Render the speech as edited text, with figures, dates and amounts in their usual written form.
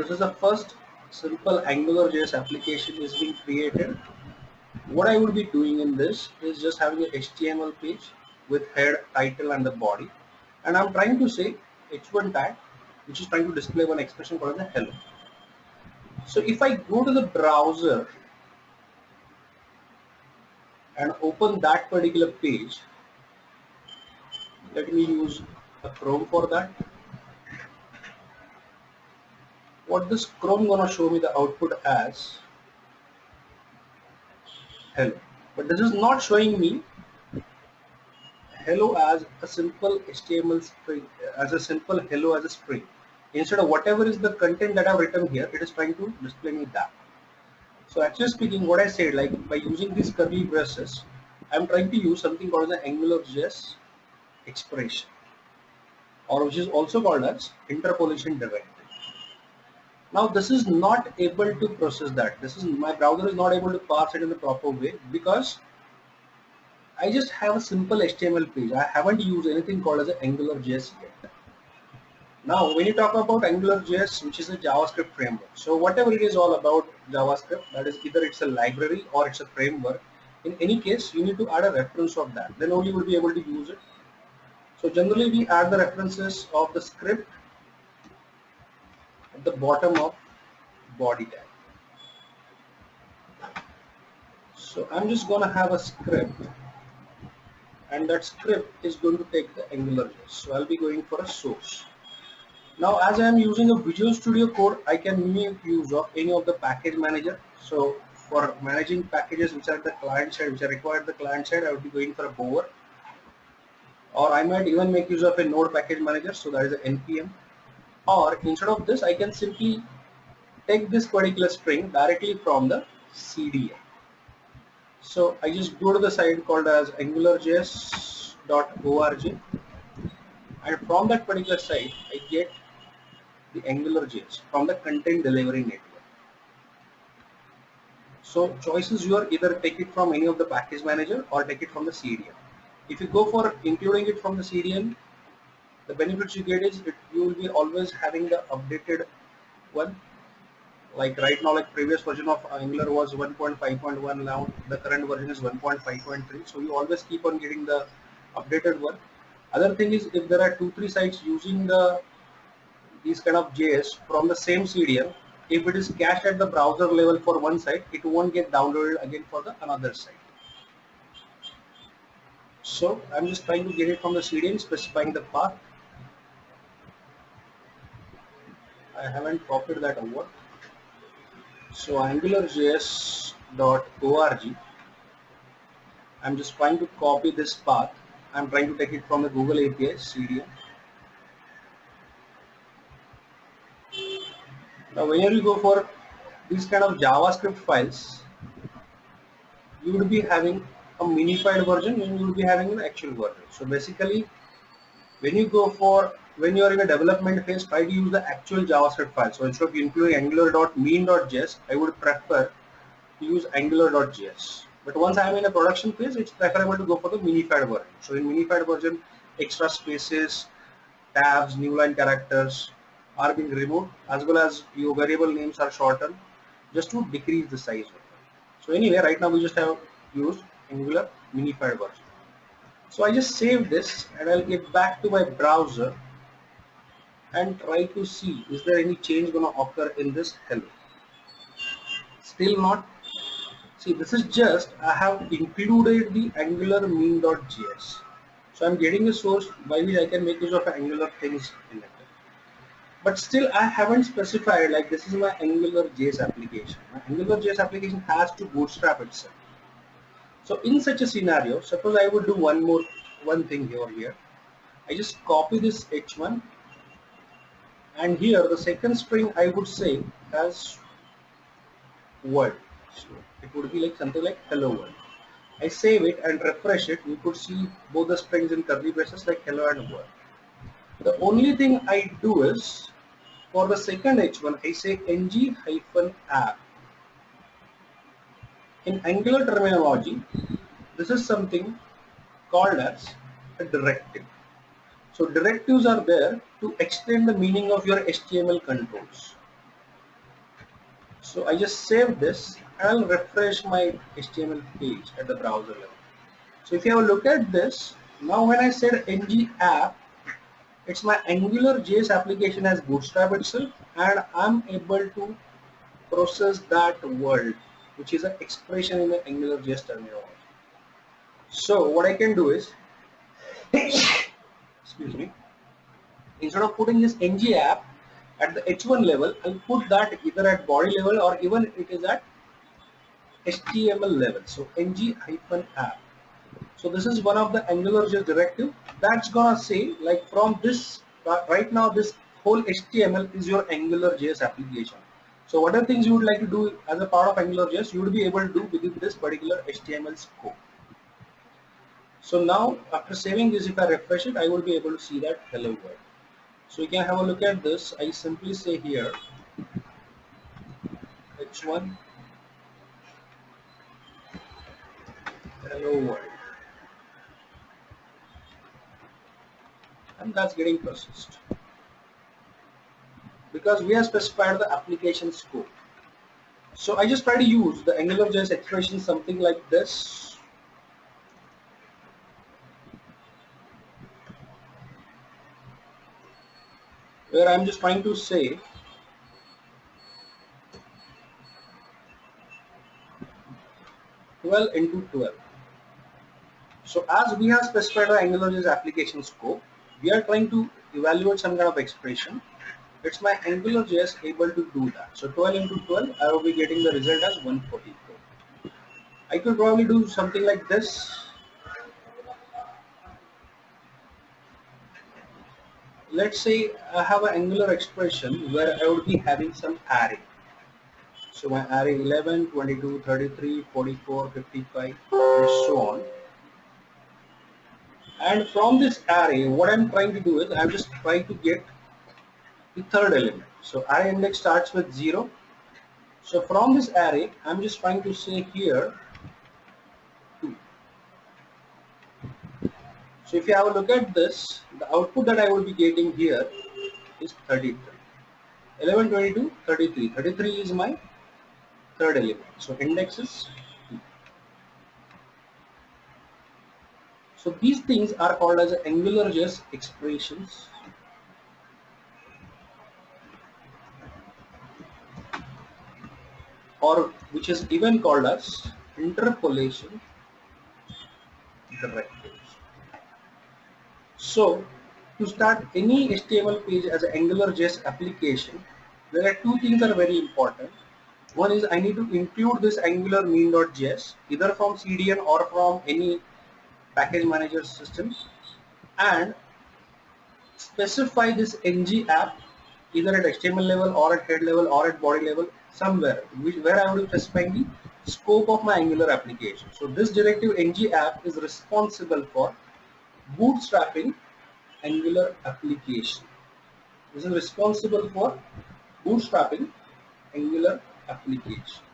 this is the first simple AngularJS application is being created. What I would be doing in this is just having a HTML page with head, title and the body, and I'm trying to say h1 tag, which is trying to display one expression called the hello. So if I go to the browser and open that particular page, let me use a Chrome for that. What this Chrome gonna show me the output as hello, but this is not showing me hello as a simple HTML string, as a simple hello as a string. Instead of whatever is the content that I've written here, it is trying to display me that. So actually speaking, what I said, like by using these curly braces, I'm trying to use something called the AngularJS expression, or which is also called as interpolation directive. Now this is not able to process that. This is, my browser is not able to parse it in the proper way because I just have a simple HTML page. I haven't used anything called as an AngularJS yet. Now, when you talk about AngularJS, which is a JavaScript framework, so whatever it is all about JavaScript, that is either it's a library or it's a framework. In any case, you need to add a reference of that. Then only you will be able to use it. So generally, we add the references of the script at the bottom of body tag. So I'm just going to have a script, and that script is going to take the AngularJS. So I'll be going for a source. Now, as I am using a Visual Studio Code, I can make use of any of the package manager. So for managing packages which are at the client side, which are required at the client side, I would be going for a Bower. Or I might even make use of a Node package manager, so that is a NPM. Or instead of this, I can simply take this particular string directly from the CDN. So I just go to the site called as angularjs.org, and from that particular site, I get the AngularJS from the content delivery network. So choice is yours, either take it from any of the package manager or take it from the CDN. If you go for including it from the CDN, the benefits you get is you will be always having the updated one. Like right now, like previous version of Angular was 1.5.1, now the current version is 1.5.3. So you always keep on getting the updated one. Other thing is, if there are 2-3 sites using these kind of JS from the same CDN, if it is cached at the browser level for one site, it won't get downloaded again for the another site. So I'm just trying to get it from the CDN, specifying the path. I haven't copied that over. So angularjs.org, I'm just trying to copy this path. I'm trying to take it from the Google API CDN. Now whenever you go for these kind of JavaScript files, you would be having a minified version and you will be having an actual version. So basically, when you are in a development phase, try to use the actual JavaScript file. So instead of including angular.mean.js, I would prefer to use angular.js. But once I am in a production phase, it's preferable to go for the minified version. So in minified version, extra spaces, tabs, new line characters are being removed, as well as your variable names are shortened just to decrease the size of it. So anyway, right now we just have used Angular minified version. So I just save this and I'll get back to my browser and try to see, is there any change going to occur in this hello? Still not. See, this is just, I have included the Angular mean.js. So I'm getting a source by which I can make use of Angular things in it. But still I haven't specified, like this is my AngularJS application. My AngularJS application has to bootstrap itself. So in such a scenario, suppose I would do one thing over here. I just copy this h1, and here the second string I would say as word. So it would be like something like hello world. I save it and refresh it. You could see both the strings in curly braces like hello and word. The only thing I do is, for the second h1, I say ng-app. In Angular terminology, this is something called as a directive. So directives are there to extend the meaning of your HTML controls. So I just save this and I'll refresh my HTML page at the browser level. So if you have a look at this, now when I said ng app, it's my Angular JS application has bootstrap itself, and I'm able to process that word, which is an expression in the Angular JS terminology. So what I can do is, excuse me, instead of putting this ng app at the h1 level, I'll put that either at body level or even it is at HTML level. So ng-app. So this is one of the AngularJS directive that's gonna say, like, from this right now this whole HTML is your AngularJS application. So what are things you would like to do as a part of AngularJS, you would be able to do within this particular HTML scope. So now after saving this, if I refresh it, I will be able to see that hello world. So you can have a look at this. I simply say here h1 hello world, and that's getting processed because we have specified the application scope. So I just try to use the AngularJS expression something like this. Where I'm just trying to say "12 into 12". So as we have specified the AngularJS application scope, we are trying to evaluate some kind of expression. It's my AngularJS able to do that. So 12 into 12, I will be getting the result as 144. I could probably do something like this. Let's say I have an Angular expression where I would be having some array. So my array 11, 22, 33, 44, 55, and so on. And from this array, what I'm trying to do is I'm just trying to get the third element. So array index starts with 0. So from this array, I'm just trying to say here 2. So if you have a look at this, the output that I will be getting here is 33. 11, 22, 33. 33 is my third element. So index is 2. So these things are called as AngularJS expressions, or which is even called as interpolation directives. So to start any HTML page as an AngularJS application, there are two things that are very important. One is I need to include this Angular main.js either from CDN or from any package manager system, and specify this ng app either at HTML level or at head level or at body level somewhere, where I will be specifying the scope of my Angular application. So this directive ng app is responsible for bootstrapping Angular application. This is responsible for bootstrapping Angular application.